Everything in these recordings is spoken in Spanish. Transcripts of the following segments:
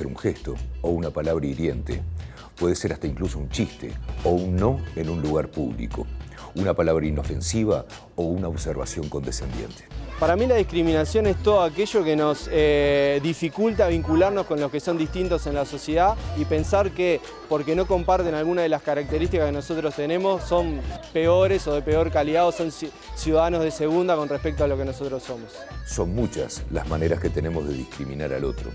ser un gesto o una palabra hiriente. Puede ser hasta incluso un chiste o un no en un lugar público. Una palabra inofensiva o una observación condescendiente. Para mí la discriminación es todo aquello que nos dificulta vincularnos con los que son distintos en la sociedad y pensar que porque no comparten alguna de las características que nosotros tenemos son peores o de peor calidad o son ciudadanos de segunda con respecto a lo que nosotros somos. Son muchas las maneras que tenemos de discriminar al otro.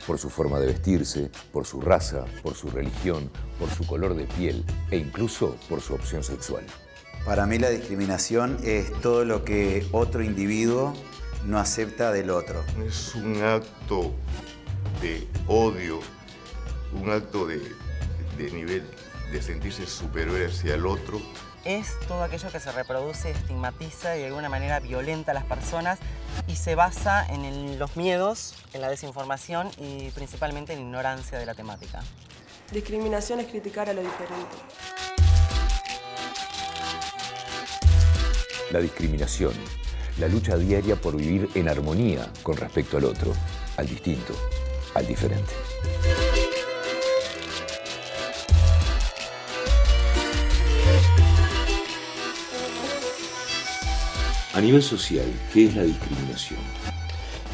Por su forma de vestirse, por su raza, por su religión, por su color de piel e incluso por su opción sexual. Para mí la discriminación es todo lo que otro individuo no acepta del otro. Es un acto de odio, un acto de nivel de sentirse superior hacia el otro. Es todo aquello que se reproduce, estigmatiza y de alguna manera violenta a las personas y se basa en los miedos, en la desinformación y principalmente en la ignorancia de la temática. Discriminación es criticar a lo diferente. La discriminación, la lucha diaria por vivir en armonía con respecto al otro, al distinto, al diferente. A nivel social, ¿qué es la discriminación?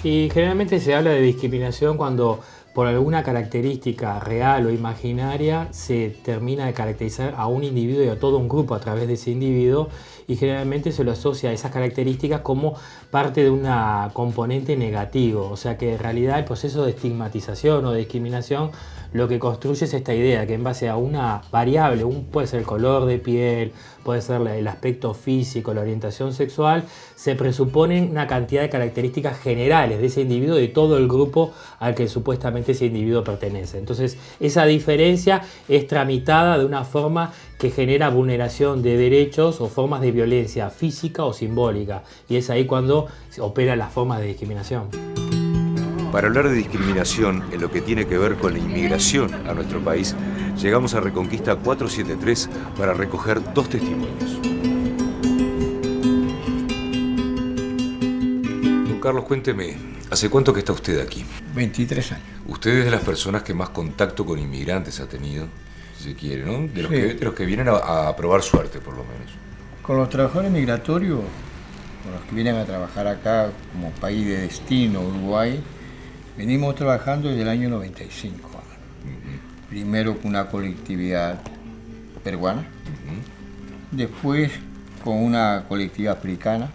Y generalmente se habla de discriminación cuando por alguna característica real o imaginaria se termina de caracterizar a un individuo y a todo un grupo a través de ese individuo y generalmente se lo asocia a esas características como parte de una componente negativo, o sea que en realidad el proceso de estigmatización o de discriminación lo que construye es esta idea que en base a una variable, puede ser el color de piel, puede ser el aspecto físico, la orientación sexual, se presuponen una cantidad de características generales de ese individuo, de todo el grupo al que supuestamente ese individuo pertenece. Entonces, esa diferencia es tramitada de una forma que genera vulneración de derechos o formas de violencia física o simbólica, y es ahí cuando operan las formas de discriminación. Para hablar de discriminación en lo que tiene que ver con la inmigración a nuestro país, llegamos a Reconquista 473 para recoger dos testimonios. Don Carlos, cuénteme, ¿hace cuánto que está usted aquí? 23 años. Usted es de las personas que más contacto con inmigrantes ha tenido, si se quiere, ¿no? De los que vienen a probar suerte, por lo menos. Con los trabajadores migratorios, con los que vienen a trabajar acá como país de destino, Uruguay, venimos trabajando desde el año 95. Primero con una colectividad peruana, después con una colectividad africana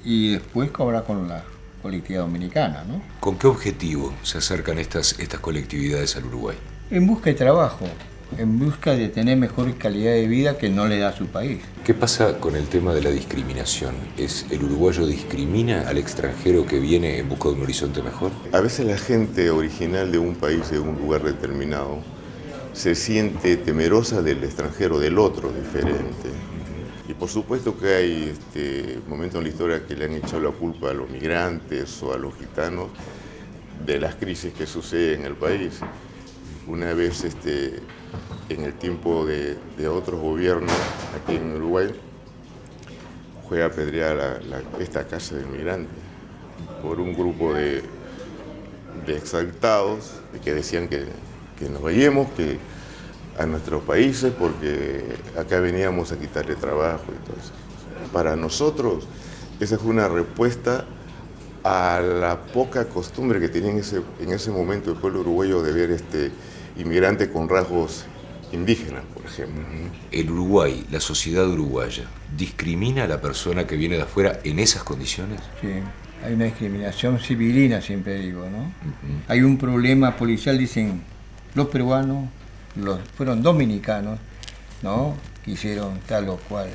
y después ahora con la colectividad dominicana, ¿no? ¿Con qué objetivo se acercan estas colectividades al Uruguay? En busca de trabajo, en busca de tener mejor calidad de vida que no le da su país. ¿Qué pasa con el tema de la discriminación? ¿El uruguayo discrimina al extranjero que viene en busca de un horizonte mejor? A veces la gente original de un país, de un lugar determinado, se siente temerosa del extranjero, del otro diferente. Y por supuesto que hay momentos en la historia que le han echado la culpa a los migrantes o a los gitanos de las crisis que suceden en el país. Una vez en el tiempo de otros gobiernos aquí en Uruguay fue apedreada esta casa de migrantes por un grupo de exaltados que decían que nos vayamos a nuestros países porque acá veníamos a quitarle trabajo y todo eso. Para nosotros esa fue una respuesta a la poca costumbre que tenía en ese momento el pueblo uruguayo de ver inmigrantes con rasgos indígenas, por ejemplo. ¿El Uruguay, la sociedad uruguaya, discrimina a la persona que viene de afuera en esas condiciones? Sí, hay una discriminación civilina, siempre digo, ¿no? Hay un problema policial, dicen, los peruanos fueron dominicanos, ¿no? Que hicieron tal o cual.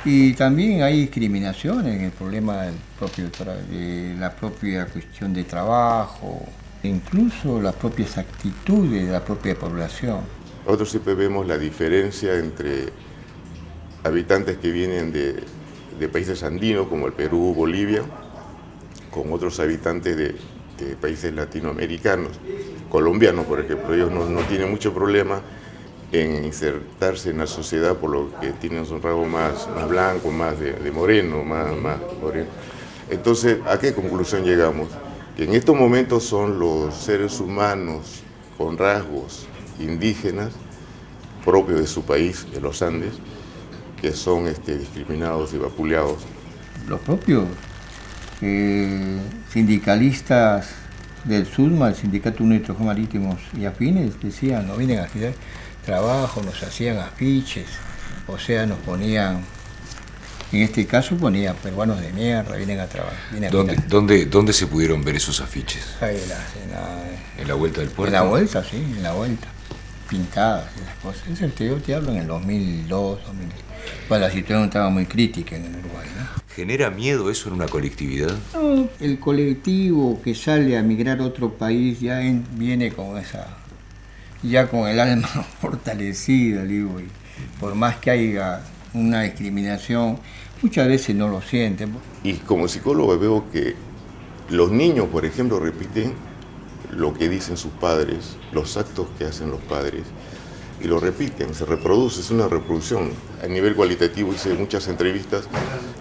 Y también hay discriminación en el problema de la propia cuestión de trabajo, incluso las propias actitudes de la propia población. Nosotros siempre vemos la diferencia entre habitantes que vienen de países andinos como el Perú, Bolivia, con otros habitantes de países latinoamericanos, colombianos por ejemplo. Ellos no tienen mucho problema en insertarse en la sociedad por lo que tienen un rasgo más blanco, más de moreno, más moreno. Entonces, ¿a qué conclusión llegamos? que en estos momentos son los seres humanos con rasgos indígenas propios de su país, de los Andes, que son discriminados y vapuleados. Los propios sindicalistas del SUDMA, el Sindicato Unido de Trabajadores Marítimos y Afines, decían, no vienen a hacer trabajo, nos hacían afiches, o sea, nos ponían, en este caso ponían peruanos de mierda, vienen a trabajar. ¿Dónde se pudieron ver esos afiches? Ahí ¿En la vuelta del puerto? En la vuelta, sí, en la vuelta. Pintadas y esas cosas. Eso te hablo en el 2002, 2000. Bueno, la situación estaba muy crítica en el Uruguay, ¿no? ¿Genera miedo eso en una colectividad? No, el colectivo que sale a migrar a otro país ya viene con ya con el alma fortalecida, digo, y por más que haya una discriminación, muchas veces no lo sienten. Y como psicólogo veo que los niños, por ejemplo, repiten lo que dicen sus padres, los actos que hacen los padres, y lo repiten, se reproduce, es una reproducción. A nivel cualitativo hice muchas entrevistas.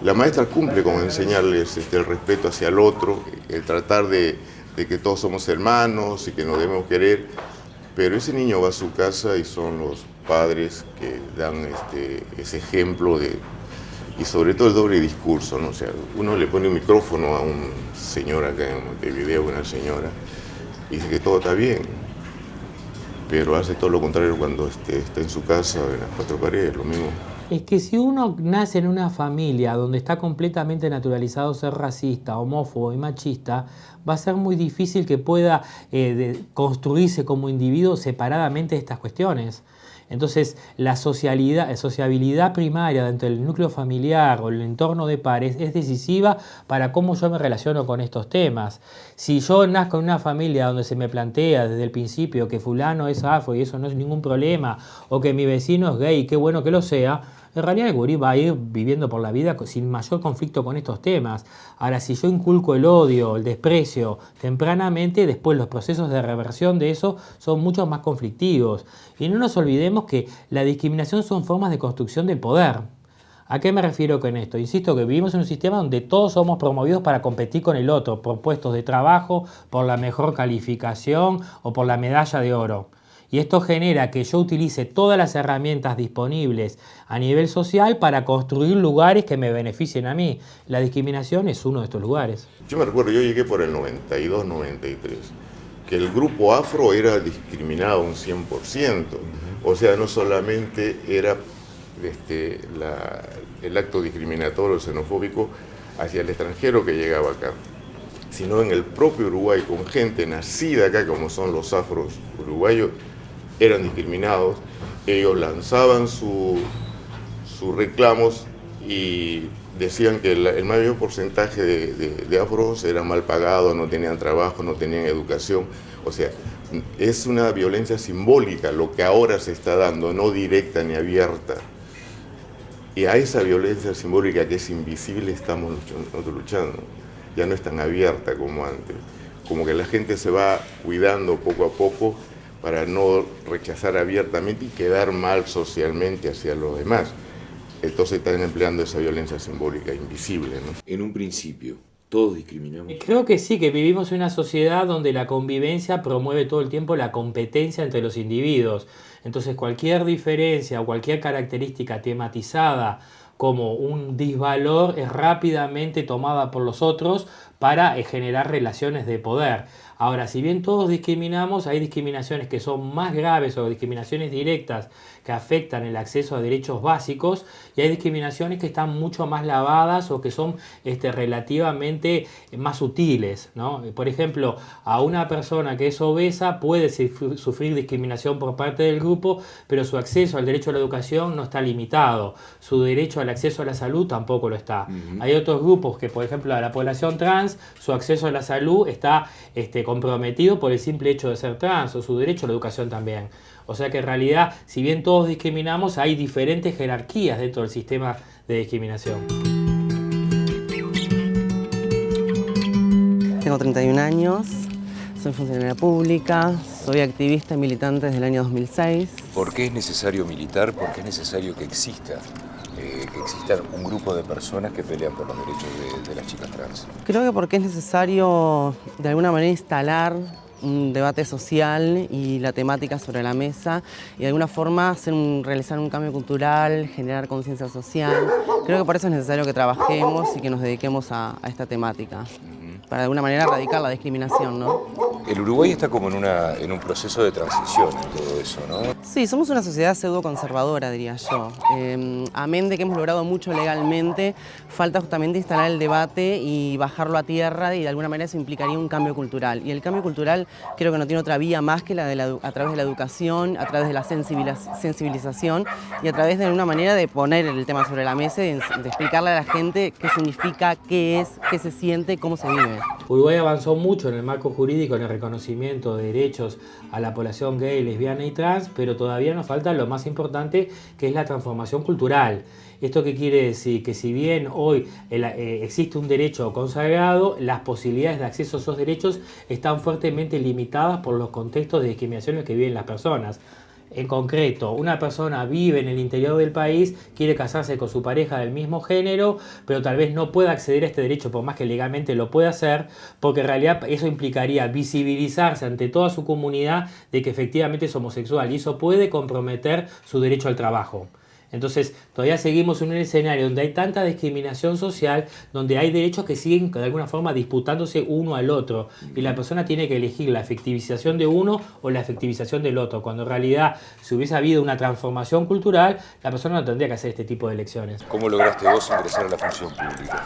La maestra cumple con enseñarles el respeto hacia el otro, el tratar de que todos somos hermanos y que nos debemos querer, pero ese niño va a su casa y son los padres que dan ese ejemplo y sobre todo el doble discurso, ¿no? O sea, uno le pone un micrófono a un señor acá en Montevideo, una señora, y dice que todo está bien, pero hace todo lo contrario cuando está en su casa, en las cuatro paredes, lo mismo. Es que si uno nace en una familia donde está completamente naturalizado ser racista, homófobo y machista, va a ser muy difícil que pueda construirse como individuo separadamente de estas cuestiones. Entonces, la sociabilidad primaria dentro del núcleo familiar o el entorno de pares es decisiva para cómo yo me relaciono con estos temas. Si yo nazco en una familia donde se me plantea desde el principio que fulano es afro y eso no es ningún problema, o que mi vecino es gay y qué bueno que lo sea, en realidad el gurí va a ir viviendo por la vida sin mayor conflicto con estos temas. Ahora, si yo inculco el odio, el desprecio tempranamente, después los procesos de reversión de eso son mucho más conflictivos. Y no nos olvidemos que la discriminación son formas de construcción del poder. ¿A qué me refiero con esto? Insisto que vivimos en un sistema donde todos somos promovidos para competir con el otro, por puestos de trabajo, por la mejor calificación o por la medalla de oro. Y esto genera que yo utilice todas las herramientas disponibles a nivel social para construir lugares que me beneficien a mí. La discriminación es uno de estos lugares. Yo me recuerdo, yo llegué por el 92, 93, que el grupo afro era discriminado un 100%. O sea, no solamente era el acto discriminatorio, xenofóbico hacia el extranjero que llegaba acá, sino en el propio Uruguay, con gente nacida acá, como son los afros uruguayos, eran discriminados. Ellos lanzaban sus reclamos y decían que el mayor porcentaje de afros eran mal pagados, no tenían trabajo, no tenían educación. O sea, es una violencia simbólica lo que ahora se está dando, no directa ni abierta. Y a esa violencia simbólica que es invisible estamos nosotros luchando. Ya no es tan abierta como antes. Como que la gente se va cuidando poco a poco para no rechazar abiertamente y quedar mal socialmente hacia los demás. Entonces están empleando esa violencia simbólica invisible, ¿no? En un principio, ¿todos discriminamos? Creo que sí, que vivimos en una sociedad donde la convivencia promueve todo el tiempo la competencia entre los individuos. Entonces cualquier diferencia o cualquier característica tematizada como un disvalor es rápidamente tomada por los otros para generar relaciones de poder. Ahora, si bien todos discriminamos, hay discriminaciones que son más graves o discriminaciones directas que afectan el acceso a derechos básicos y hay discriminaciones que están mucho más lavadas o que son relativamente más sutiles, ¿no? Por ejemplo, a una persona que es obesa puede sufrir discriminación por parte del grupo, pero su acceso al derecho a la educación no está limitado. Su derecho al acceso a la salud tampoco lo está. Hay otros grupos que, por ejemplo, a la población trans, su acceso a la salud está comprometido por el simple hecho de ser trans, o su derecho a la educación también. O sea que en realidad, si bien todos discriminamos, hay diferentes jerarquías dentro del sistema de discriminación. Tengo 31 años, soy funcionaria pública, soy activista y militante desde el año 2006. ¿Por qué es necesario militar? ¿Por qué es necesario que exista que exista un grupo de personas que pelean por los derechos de las chicas trans? Creo que porque es necesario de alguna manera instalar un debate social y la temática sobre la mesa y de alguna forma realizar un cambio cultural, generar conciencia social. Creo que por eso es necesario que trabajemos y que nos dediquemos a esta temática, para de alguna manera erradicar la discriminación, ¿no? El Uruguay está como en un proceso de transición en todo eso, ¿no? Sí, somos una sociedad pseudo-conservadora, diría yo. Amén de que hemos logrado mucho legalmente, falta justamente instalar el debate y bajarlo a tierra, y de alguna manera eso implicaría un cambio cultural. Y el cambio cultural creo que no tiene otra vía más que a través de la educación, a través de la sensibilización y a través de alguna manera de poner el tema sobre la mesa, de explicarle a la gente qué significa, qué es, qué se siente, cómo se vive. Uruguay avanzó mucho en el marco jurídico, en el reconocimiento de derechos a la población gay, lesbiana y trans, pero todavía nos falta lo más importante, que es la transformación cultural. ¿Esto qué quiere decir? Que si bien hoy existe un derecho consagrado, las posibilidades de acceso a esos derechos están fuertemente limitadas por los contextos de discriminaciones que viven las personas. En concreto, una persona vive en el interior del país, quiere casarse con su pareja del mismo género, pero tal vez no pueda acceder a este derecho por más que legalmente lo pueda hacer, porque en realidad eso implicaría visibilizarse ante toda su comunidad de que efectivamente es homosexual, y eso puede comprometer su derecho al trabajo. Entonces, todavía seguimos en un escenario donde hay tanta discriminación social, donde hay derechos que siguen de alguna forma disputándose uno al otro, y la persona tiene que elegir la efectivización de uno o la efectivización del otro, cuando en realidad, si hubiese habido una transformación cultural, la persona no tendría que hacer este tipo de elecciones. ¿Cómo lograste vos ingresar a la función pública?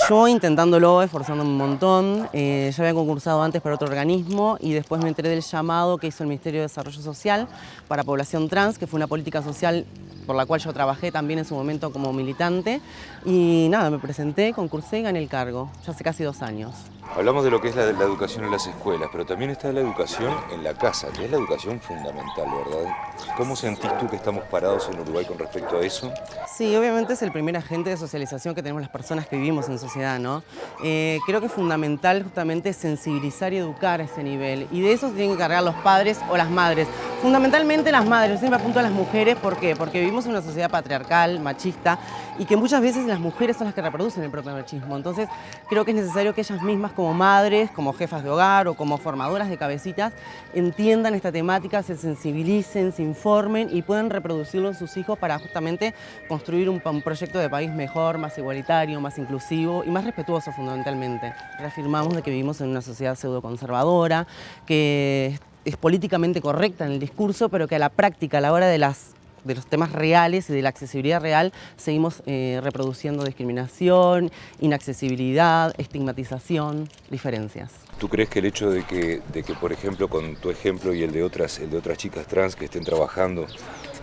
Yo intentándolo, esforzándome un montón, ya había concursado antes para otro organismo y después me enteré del llamado que hizo el Ministerio de Desarrollo Social para población trans, que fue una política social por la cual yo trabajé también en su momento como militante, y nada, me presenté, concursé y gané el cargo, ya hace casi 2 años. Hablamos de lo que es la educación en las escuelas, pero también está la educación en la casa, que es la educación fundamental, ¿verdad? ¿Cómo sentís tú que estamos parados en Uruguay con respecto a eso? Sí, obviamente es el primer agente de socialización que tenemos las personas que vivimos en sociedad, ¿no? Creo que es fundamental justamente sensibilizar y educar a ese nivel, y de eso se tienen que encargar los padres o las madres. Fundamentalmente las madres, yo siempre apunto a las mujeres, ¿por qué? Porque vivimos en una sociedad patriarcal, machista, y que muchas veces las mujeres son las que reproducen el propio machismo. Entonces creo que es necesario que ellas mismas como madres, como jefas de hogar o como formadoras de cabecitas entiendan esta temática, se sensibilicen, se informen y puedan reproducirlo en sus hijos para justamente construir un proyecto de país mejor, más igualitario, más inclusivo y más respetuoso fundamentalmente. Reafirmamos de que vivimos en una sociedad pseudo-conservadora, que es políticamente correcta en el discurso, pero que a la práctica, a la hora de los temas reales y de la accesibilidad real, seguimos reproduciendo discriminación, inaccesibilidad, estigmatización, diferencias. ¿Tú crees que el hecho de que, por ejemplo, con tu ejemplo y el de otras chicas trans que estén trabajando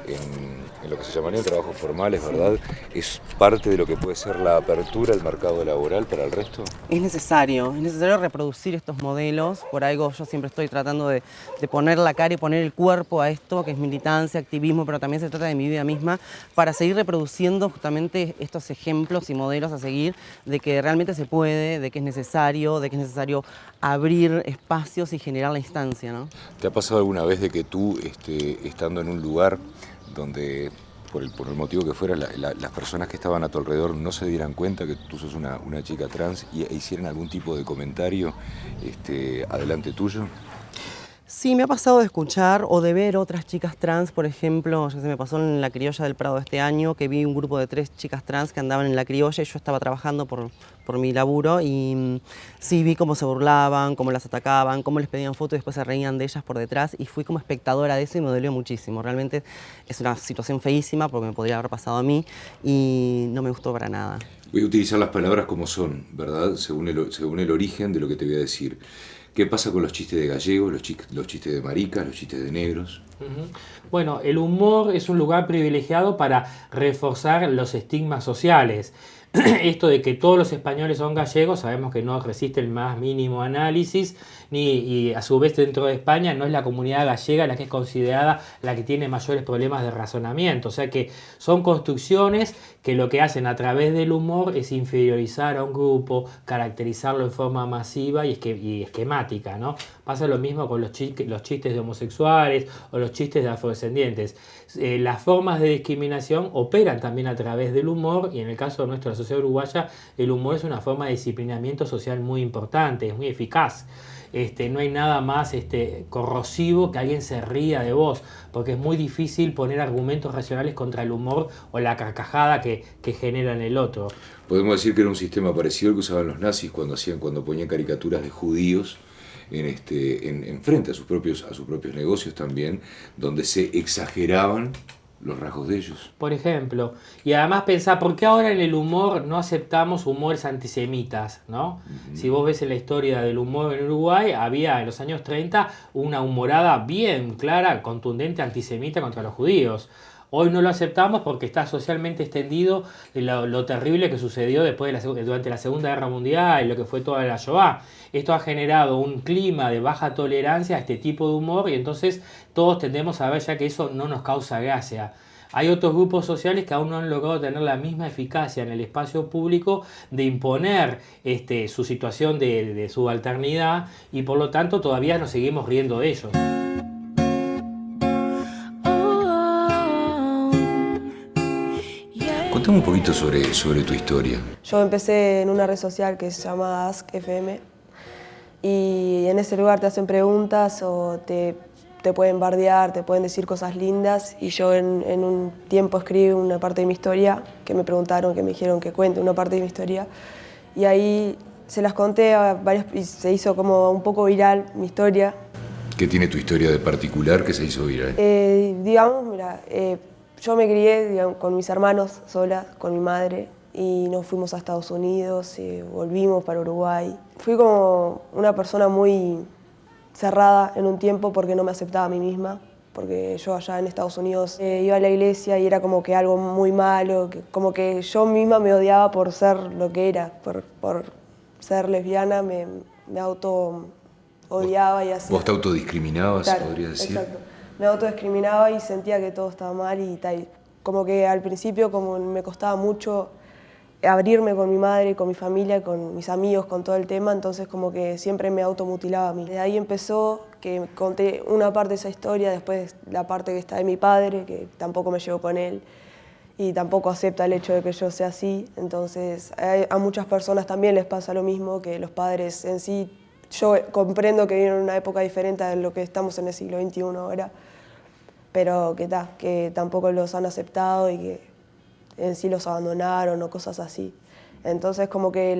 en lo que se llamarían trabajos formales, ¿verdad?, es parte de lo que puede ser la apertura al mercado laboral para el resto? Es necesario reproducir estos modelos, por algo yo siempre estoy tratando de poner la cara y poner el cuerpo a esto, que es militancia, activismo, pero también se trata de mi vida misma, para seguir reproduciendo justamente estos ejemplos y modelos a seguir, de que realmente se puede, de que es necesario abrir espacios y generar la instancia, ¿no? ¿Te ha pasado alguna vez de que tú, estando en un lugar donde, por el motivo que fuera, las personas que estaban a tu alrededor no se dieran cuenta que tú sos una chica trans e hicieran algún tipo de comentario adelante tuyo? Sí, me ha pasado de escuchar o de ver otras chicas trans, por ejemplo, ya se me pasó en la Criolla del Prado este año, que vi un grupo de 3 chicas trans que andaban en la Criolla y yo estaba trabajando por mi laburo y sí vi cómo se burlaban, cómo las atacaban, cómo les pedían fotos y después se reían de ellas por detrás, y fui como espectadora de eso y me dolió muchísimo. Realmente es una situación feísima porque me podría haber pasado a mí y no me gustó para nada. Voy a utilizar las palabras como son, ¿verdad? Según el origen de lo que te voy a decir. ¿Qué pasa con los chistes de gallegos, los chistes de maricas, los chistes de negros? Bueno, el humor es un lugar privilegiado para reforzar los estigmas sociales. Esto de que todos los españoles son gallegos, sabemos que no resiste el más mínimo análisis, y a su vez dentro de España no es la comunidad gallega la que es considerada la que tiene mayores problemas de razonamiento. O sea que son construcciones que lo que hacen a través del humor es inferiorizar a un grupo, caracterizarlo en forma masiva y esquemática, ¿no? Pasa lo mismo con los chistes de homosexuales o los los chistes de afrodescendientes. Las formas de discriminación operan también a través del humor, y en el caso de nuestra sociedad uruguaya, el humor es una forma de disciplinamiento social muy importante, es muy eficaz. No hay nada más corrosivo que alguien se ría de vos, porque es muy difícil poner argumentos racionales contra el humor o la carcajada que genera en el otro. Podemos decir que era un sistema parecido al que usaban los nazis cuando ponían caricaturas de judíos en frente a sus propios negocios también, donde se exageraban los rasgos de ellos. Por ejemplo, y además pensar, ¿por qué ahora en el humor no aceptamos humores antisemitas, ¿no? Si vos ves en la historia del humor en Uruguay, había en los años 30 una humorada bien clara, contundente, antisemita contra los judíos. Hoy no lo aceptamos porque está socialmente extendido lo terrible que sucedió durante la Segunda Guerra Mundial y lo que fue toda la Shoah. Esto ha generado un clima de baja tolerancia a este tipo de humor, y entonces todos tendemos a ver ya que eso no nos causa gracia. Hay otros grupos sociales que aún no han logrado tener la misma eficacia en el espacio público de imponer su situación de subalternidad, y por lo tanto todavía nos seguimos riendo de ellos. Contame un poquito sobre tu historia. Yo empecé en una red social que se llama Ask FM, y en ese lugar te hacen preguntas o te pueden bardear, te pueden decir cosas lindas, y yo en un tiempo escribí una parte de mi historia, que me preguntaron, que me dijeron que cuente una parte de mi historia, y ahí se las conté a varios y se hizo como un poco viral mi historia. ¿Qué tiene tu historia de particular que se hizo viral? Digamos, mira, yo me crié con mis hermanos sola, con mi madre, y nos fuimos a Estados Unidos, volvimos para Uruguay. Fui como una persona muy cerrada en un tiempo porque no me aceptaba a mí misma, porque yo allá en Estados Unidos iba a la iglesia y era como que algo muy malo, como que yo misma me odiaba por ser lo que era, por ser lesbiana, me auto odiaba y así. ¿Vos te autodiscriminabas, claro, podría decir? Exacto. Me autodiscriminaba y sentía que todo estaba mal y tal. Como que al principio como me costaba mucho abrirme con mi madre, con mi familia, con mis amigos, con todo el tema, entonces como que siempre me automutilaba a mí. De ahí empezó que conté una parte de esa historia, después la parte que está de mi padre, que tampoco me llevo con él y tampoco acepta el hecho de que yo sea así. Entonces a muchas personas también les pasa lo mismo, que los padres en sí, yo comprendo que viven en una época diferente a lo que estamos en el siglo XXI ahora, pero que tampoco los han aceptado y que en sí los abandonaron o cosas así. Entonces como que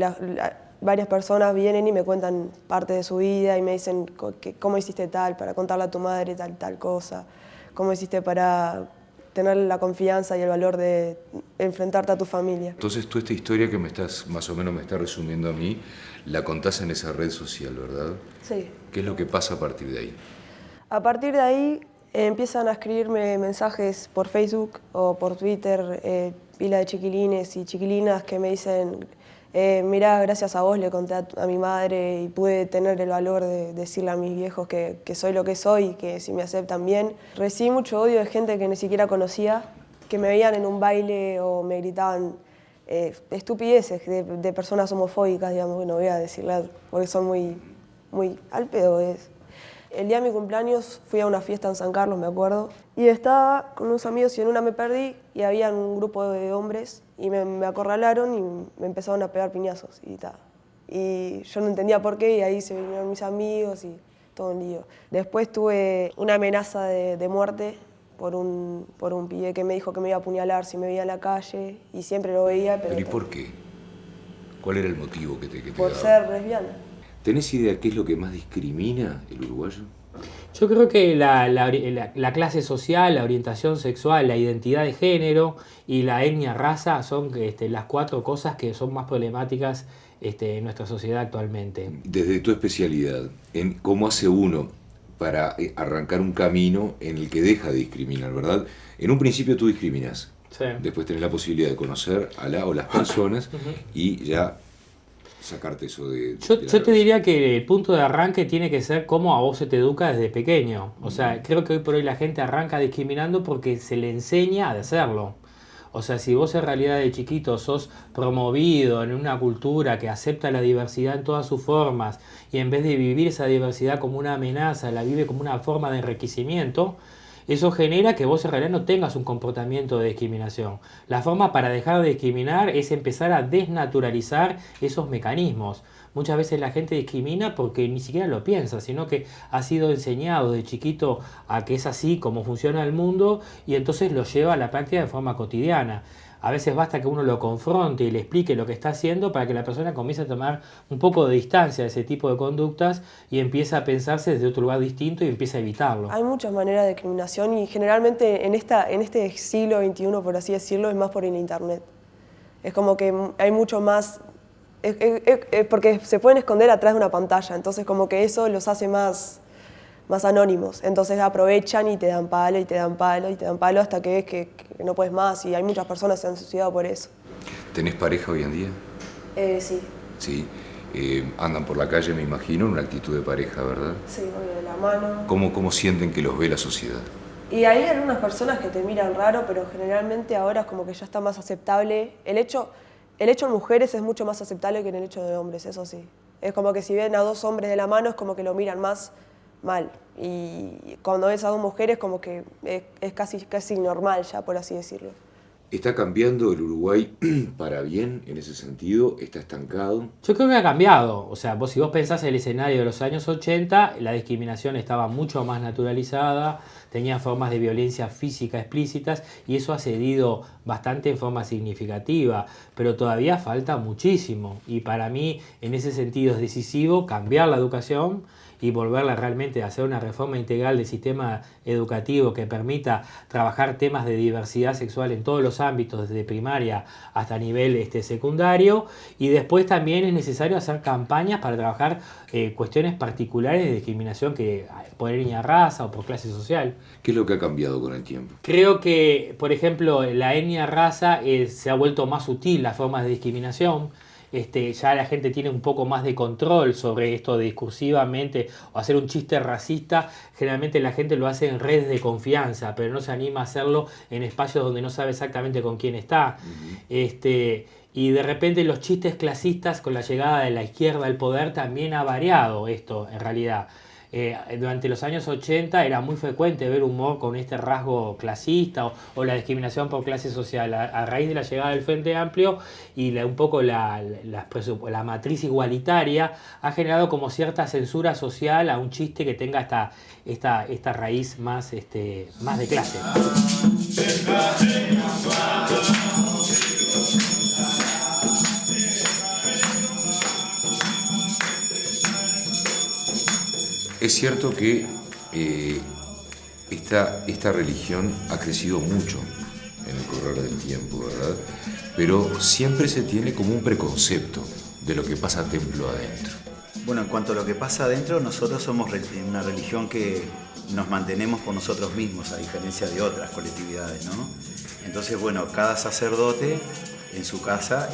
varias personas vienen y me cuentan parte de su vida y me dicen cómo hiciste tal para contarle a tu madre tal cosa, cómo hiciste para tener la confianza y el valor de enfrentarte a tu familia. Entonces tú esta historia que más o menos me estás resumiendo a mí, la contás en esa red social, ¿verdad? Sí. ¿Qué es lo que pasa a partir de ahí? A partir de ahí empiezan a escribirme mensajes por Facebook o por Twitter, pila de chiquilines y chiquilinas que me dicen, mirá, gracias a vos le conté a mi madre y pude tener el valor de decirle a mis viejos que soy lo que soy y que si me aceptan bien. Recibí mucho odio de gente que ni siquiera conocía, que me veían en un baile o me gritaban estupideces de personas homofóbicas, digamos, no voy a decirlas porque son muy al pedo. El día de mi cumpleaños fui a una fiesta en San Carlos, me acuerdo, y estaba con unos amigos y en una me perdí y había un grupo de hombres y me acorralaron y me empezaron a pegar piñazos y yo no entendía por qué y ahí se vinieron mis amigos y todo un lío. Después tuve una amenaza de muerte por un pibe que me dijo que me iba a apuñalar si me veía en la calle y siempre lo veía. ¿Pero y por qué? ¿Cuál era el motivo que te por daba? ser lesbiana. ¿Tenés idea qué es lo que más discrimina el uruguayo? Yo creo que la clase social, la orientación sexual, la identidad de género y la etnia, raza son las 4 cosas que son más problemáticas en nuestra sociedad actualmente. Desde tu especialidad, en cómo hace uno para arrancar un camino en el que deja de discriminar, ¿verdad? En un principio tú discriminas, Sí. Después tenés la posibilidad de conocer a la o las personas y ya sacarte eso de... Yo te diría que el punto de arranque tiene que ser cómo a vos se te educa desde pequeño. O sea, creo que hoy por hoy la gente arranca discriminando porque se le enseña a hacerlo. O sea, si vos en realidad de chiquito sos promovido en una cultura que acepta la diversidad en todas sus formas y en vez de vivir esa diversidad como una amenaza, la vive como una forma de enriquecimiento, Eso genera que vos en realidad no tengas un comportamiento de discriminación. La forma para dejar de discriminar es empezar a desnaturalizar esos mecanismos. Muchas veces la gente discrimina porque ni siquiera lo piensa, sino que ha sido enseñado de chiquito a que es así como funciona el mundo y entonces lo lleva a la práctica de forma cotidiana. A veces basta que uno lo confronte y le explique lo que está haciendo para que la persona comience a tomar un poco de distancia de ese tipo de conductas y empiece a pensarse desde otro lugar distinto y empiece a evitarlo. Hay muchas maneras de discriminación y generalmente en este siglo XXI, por así decirlo, es más por el internet. Es como que hay mucho más, porque se pueden esconder atrás de una pantalla, entonces como que eso los hace más anónimos. Entonces aprovechan y te dan palo y te dan palo y te dan palo hasta que ves que no puedes más, y hay muchas personas que se han suicidado por eso. ¿Tenés pareja hoy en día? Sí. Sí. Andan por la calle, me imagino, en una actitud de pareja, ¿verdad? Sí, voy de la mano. ¿Cómo sienten que los ve la sociedad? Y hay algunas personas que te miran raro, pero generalmente ahora es como que ya está más aceptable. El hecho en mujeres es mucho más aceptable que en el hecho de hombres, eso sí. Es como que si ven a dos hombres de la mano es como que lo miran más mal. Y cuando ves a dos mujeres como que es casi normal ya, por así decirlo. ¿Está cambiando el Uruguay para bien en ese sentido? ¿Está estancado? Yo creo que ha cambiado. O sea, si vos pensás en el escenario de los años 80, la discriminación estaba mucho más naturalizada, tenía formas de violencia física explícitas y eso ha cedido bastante en forma significativa, pero todavía falta muchísimo. Y para mí, en ese sentido, es decisivo cambiar la educación y volverla realmente a hacer una reforma integral del sistema educativo que permita trabajar temas de diversidad sexual en todos los ámbitos, desde primaria hasta nivel secundario, y después también es necesario hacer campañas para trabajar cuestiones particulares de discriminación que por etnia, raza o por clase social. ¿Qué es lo que ha cambiado con el tiempo? Creo que, por ejemplo, la etnia, raza se ha vuelto más sutil las formas de discriminación. Ya la gente tiene un poco más de control sobre esto de discursivamente o hacer un chiste racista. Generalmente la gente lo hace en redes de confianza, pero no se anima a hacerlo en espacios donde no sabe exactamente con quién está. Y de repente los chistes clasistas con la llegada de la izquierda al poder también ha variado esto en realidad. Durante los años 80 era muy frecuente ver humor con este rasgo clasista o la discriminación por clase social. A raíz de la llegada del Frente Amplio y un poco la matriz igualitaria ha generado como cierta censura social a un chiste que tenga esta raíz más de clase. Es cierto que esta religión ha crecido mucho en el correr del tiempo, ¿verdad? Pero siempre se tiene como un preconcepto de lo que pasa templo adentro. Bueno, en cuanto a lo que pasa adentro, nosotros somos una religión que nos mantenemos por nosotros mismos, a diferencia de otras colectividades, ¿no? Entonces, bueno, cada sacerdote en su casa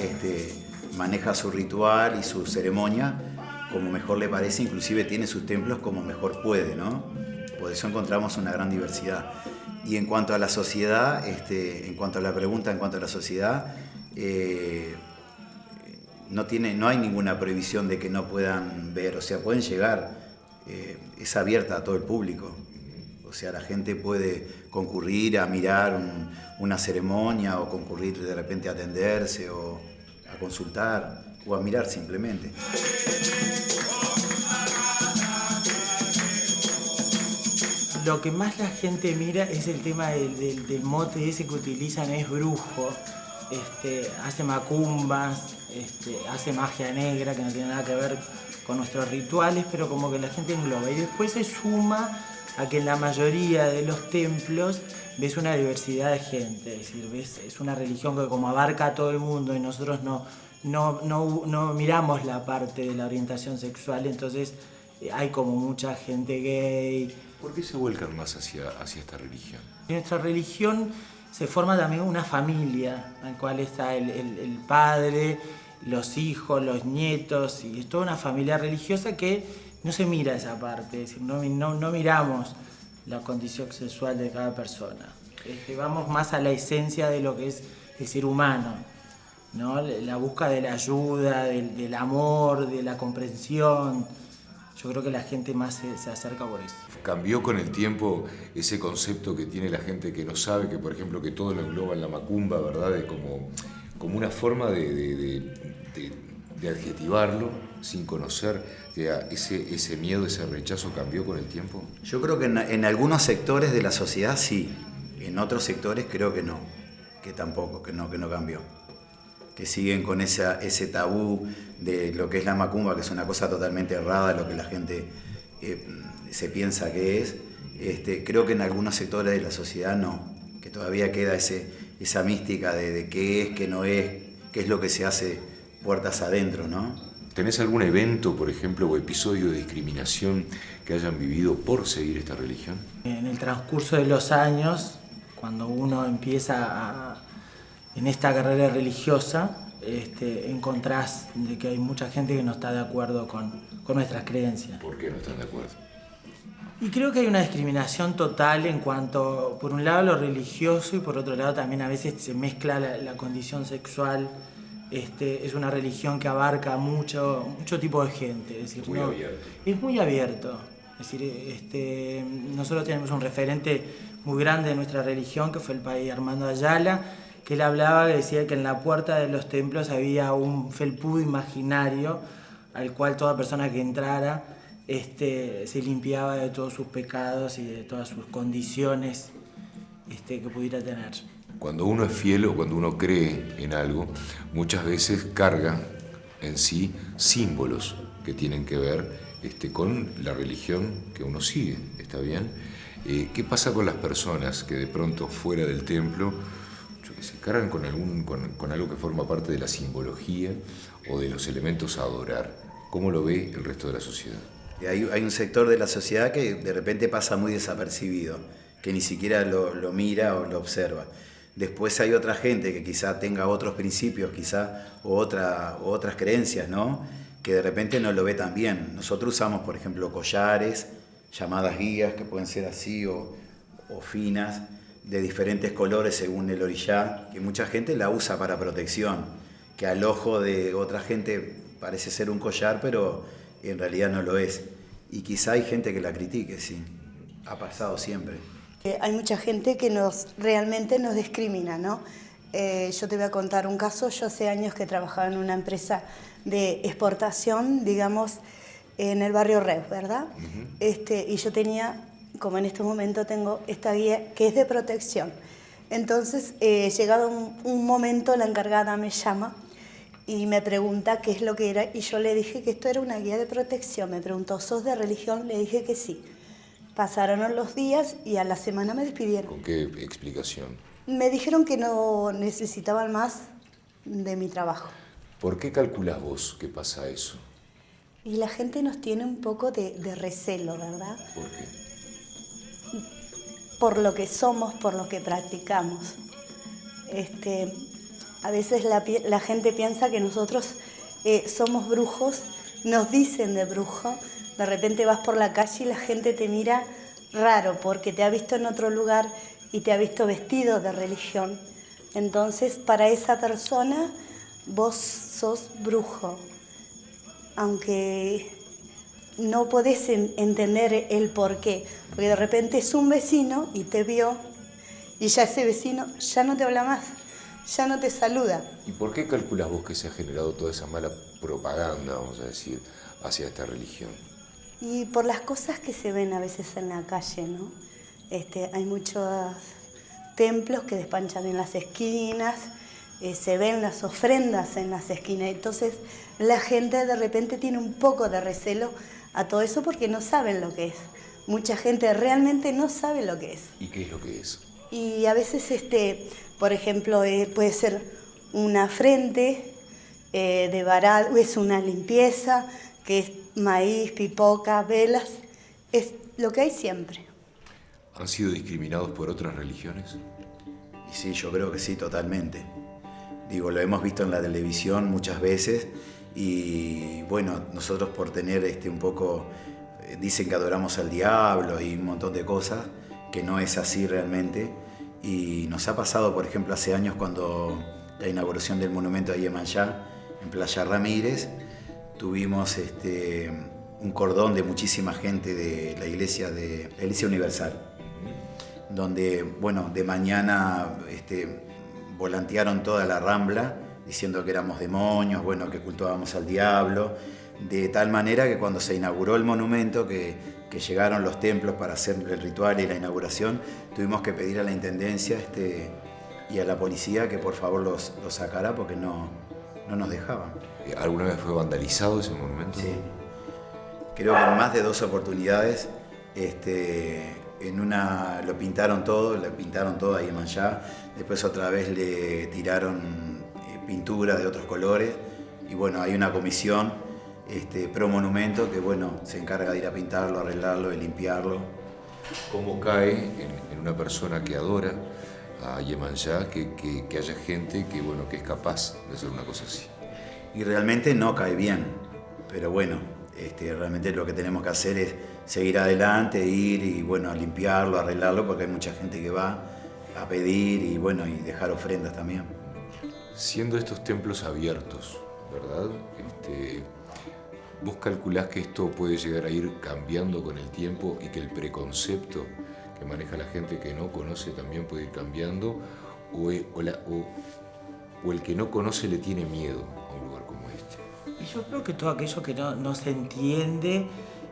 maneja su ritual y su ceremonia como mejor le parece, inclusive tiene sus templos como mejor puede, ¿no? Por eso encontramos una gran diversidad. Y en cuanto a la sociedad, en cuanto a la pregunta en cuanto a la sociedad, no hay ninguna prohibición de que no puedan ver, o sea, pueden llegar, es abierta a todo el público. O sea, la gente puede concurrir a mirar una ceremonia o concurrir de repente a atenderse o a consultar o a mirar simplemente. Lo que más la gente mira es el tema del mote ese que utilizan, es brujo, hace macumbas, hace magia negra que no tiene nada que ver con nuestros rituales, pero como que la gente engloba. Y después se suma a que en la mayoría de los templos ves una diversidad de gente, es decir, es una religión que como abarca a todo el mundo y nosotros no miramos la parte de la orientación sexual, entonces hay como mucha gente gay. ¿Por qué se vuelcan más hacia esta religión? En nuestra religión se forma también una familia, en la cual está el padre, los hijos, los nietos, y es toda una familia religiosa que no se mira esa parte, es decir, no miramos la condición sexual de cada persona. Vamos más a la esencia de lo que es el ser humano, ¿no? La búsqueda de la ayuda, del amor, de la comprensión. yo creo que la gente más se acerca por eso. ¿Cambió con el tiempo ese concepto que tiene la gente que no sabe, que por ejemplo que todo lo engloba en la macumba, ¿verdad? De como una forma de adjetivarlo sin conocer? ¿Ese miedo, ese rechazo cambió con el tiempo? Yo creo que en algunos sectores de la sociedad sí, en otros sectores creo que no, que tampoco, que no cambió. Que siguen con ese tabú de lo que es la macumba, que es una cosa totalmente errada, lo que la gente se piensa que es. Creo que en algunos sectores de la sociedad no, que todavía queda esa mística de qué es, qué no es, qué es lo que se hace puertas adentro, ¿no? ¿Tenés algún evento, por ejemplo, o episodio de discriminación que hayan vivido por seguir esta religión? En el transcurso de los años, cuando uno empieza en esta carrera religiosa, encontrás de que hay mucha gente que no está de acuerdo con nuestras creencias. ¿Por qué no están de acuerdo? Y creo que hay una discriminación total en cuanto, por un lado, lo religioso y por otro lado también a veces se mezcla la condición sexual. Es una religión que abarca mucho tipo de gente. Es decir, muy abierto. Es muy abierto. Es decir, nosotros tenemos un referente muy grande de nuestra religión, que fue el padre Armando Ayala, que él hablaba, que decía que en la puerta de los templos había un felpudo imaginario al cual toda persona que entrara se limpiaba de todos sus pecados y de todas sus condiciones que pudiera tener. Cuando uno es fiel o cuando uno cree en algo, muchas veces carga en sí símbolos que tienen que ver con la religión que uno sigue, ¿está bien? ¿Qué pasa con las personas que de pronto fuera del templo, se cargan con algo que forma parte de la simbología o de los elementos a adorar? ¿Cómo lo ve el resto de la sociedad? Hay un sector de la sociedad que de repente pasa muy desapercibido, que ni siquiera lo mira o lo observa. Después hay otra gente que quizá tenga otros principios, o otras creencias, ¿no? Que de repente no lo ve tan bien. Nosotros usamos, por ejemplo, collares, llamadas guías, que pueden ser así o finas, de diferentes colores según el orillá, que mucha gente la usa para protección, que al ojo de otra gente parece ser un collar, pero en realidad no lo es. Y quizá hay gente que la critique, sí. Ha pasado siempre. Hay mucha gente que realmente nos discrimina, ¿no? Yo te voy a contar un caso. Yo hace años que trabajaba en una empresa de exportación, digamos, en el barrio Reus, ¿verdad? Y yo tenía, como en este momento tengo esta guía que es de protección. Entonces, llegado un momento, la encargada me llama y me pregunta qué es lo que era, y yo le dije que esto era una guía de protección. Me preguntó, ¿sos de religión? Le dije que sí. Pasaron los días y a la semana me despidieron. ¿Con qué explicación? Me dijeron que no necesitaban más de mi trabajo. ¿Por qué calculás vos que pasa eso? Y la gente nos tiene un poco de recelo, ¿verdad? ¿Por qué? Por lo que somos, por lo que practicamos. A veces la gente piensa que nosotros somos brujos, nos dicen de brujo. De repente vas por la calle y la gente te mira raro porque te ha visto en otro lugar y te ha visto vestido de religión. Entonces, para esa persona, vos sos brujo. Aunque no podés entender el por qué. Porque de repente es un vecino y te vio y ya ese vecino ya no te habla más, ya no te saluda. ¿Y por qué calculás vos que se ha generado toda esa mala propaganda, vamos a decir, hacia esta religión? Y por las cosas que se ven a veces en la calle, ¿no? Hay muchos templos que despanchan en las esquinas, se ven las ofrendas en las esquinas. Entonces la gente de repente tiene un poco de recelo a todo eso porque no saben lo que es. Mucha gente realmente no sabe lo que es. ¿Y qué es lo que es? Y a veces, por ejemplo, puede ser una frente de varado, es una limpieza, que es maíz, pipoca, velas, es lo que hay siempre. ¿Han sido discriminados por otras religiones? Y sí, yo creo que sí, totalmente. Digo, lo hemos visto en la televisión muchas veces y bueno, nosotros por tener un poco, dicen que adoramos al diablo y un montón de cosas, que no es así realmente. Y nos ha pasado, por ejemplo, hace años cuando la inauguración del monumento a Yemanjá en Playa Ramírez, tuvimos un cordón de muchísima gente de la Iglesia Universal, donde, bueno, de mañana volantearon toda la Rambla diciendo que éramos demonios, bueno, que cultuábamos al diablo, de tal manera que cuando se inauguró el monumento, que llegaron los templos para hacer el ritual y la inauguración, tuvimos que pedir a la Intendencia y a la policía que por favor los sacara porque no nos dejaban. ¿Alguna vez fue vandalizado ese monumento? Sí. Creo que en más de 2 oportunidades, en una lo pintaron todo ahí en Manllá, después otra vez le tiraron pintura de otros colores y bueno, hay una comisión pro monumento que bueno, se encarga de ir a pintarlo, arreglarlo, de limpiarlo. ¿Cómo cae en una persona que adora a Yemanjá que haya gente que es capaz de hacer una cosa así? Y realmente no cae bien, pero bueno, realmente lo que tenemos que hacer es seguir adelante, ir y bueno, limpiarlo, arreglarlo, porque hay mucha gente que va a pedir y bueno, y dejar ofrendas también. Siendo estos templos abiertos, ¿verdad? ¿Vos calculás que esto puede llegar a ir cambiando con el tiempo y que el preconcepto que maneja la gente que no conoce también puede ir cambiando? ¿O el que no conoce le tiene miedo a un lugar como este? Y yo creo que todo aquello que no se entiende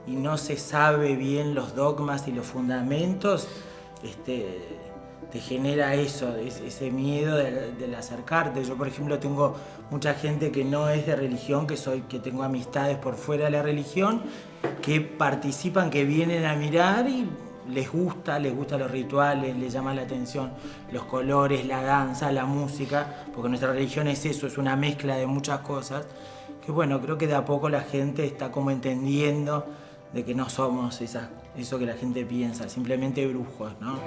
y no se sabe bien los dogmas y los fundamentos, te genera eso, ese miedo del acercarte. Yo, por ejemplo, tengo mucha gente que no es de religión, que tengo amistades por fuera de la religión, que participan, que vienen a mirar y les gusta los rituales, les llama la atención los colores, la danza, la música, porque nuestra religión es eso, es una mezcla de muchas cosas, que bueno, creo que de a poco la gente está como entendiendo de que no somos eso que la gente piensa, simplemente brujos, ¿no?